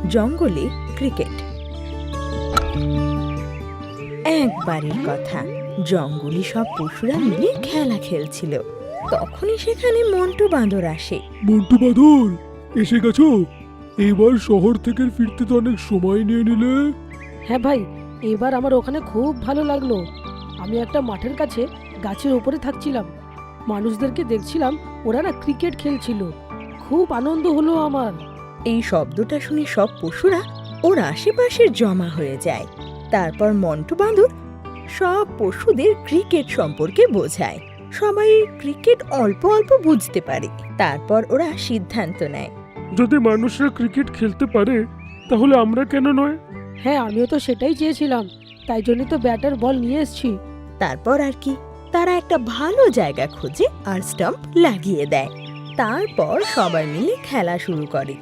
জঙ্গলে ক্রিকেট। একবারের কথা, জঙ্গলে সব পশুরা মিলে খেলা খেলছিল। তখনই সেখানে মন্টু বাঁদর আসে। মন্টু বাঁদর, এসে গেছো? এবার শহর থেকে ফিরতে তো অনেক সময় নিয়ে নিলে। হ্যাঁ ভাই, এবার আমার ওখানে খুব ভালো লাগলো। আমি একটা মাঠের কাছে গাছের উপরে থাকছিলাম, মানুষদেরকে দেখছিলাম, ওরা না ক্রিকেট খেলছিল। খুব আনন্দ হলো আমার। এই শব্দটা শুনে সব পশুরা ওর আশেপাশে জমা হয়ে যায়। তারপর মন্টু বাঁদর সব পশুদের ক্রিকেট সম্পর্কে বোঝায়। সবাই ক্রিকেট অল্প অল্প বুঝতে পারে। তারপর ওরা সিদ্ধান্ত নেয়, যদি মানুষরা ক্রিকেট খেলতে পারে তাহলে আমরা কেন নয়? হ্যাঁ, আমিও তো সেটাই চেয়েছিলাম, তাই জন্য তো ব্যাটার বল নিয়ে এসেছি। তারপর আর কি, তারা একটা ভালো জায়গা খোঁজে আর স্টাম্প লাগিয়ে দেয়। তারপর সবাই মিলে খেলা শুরু করে।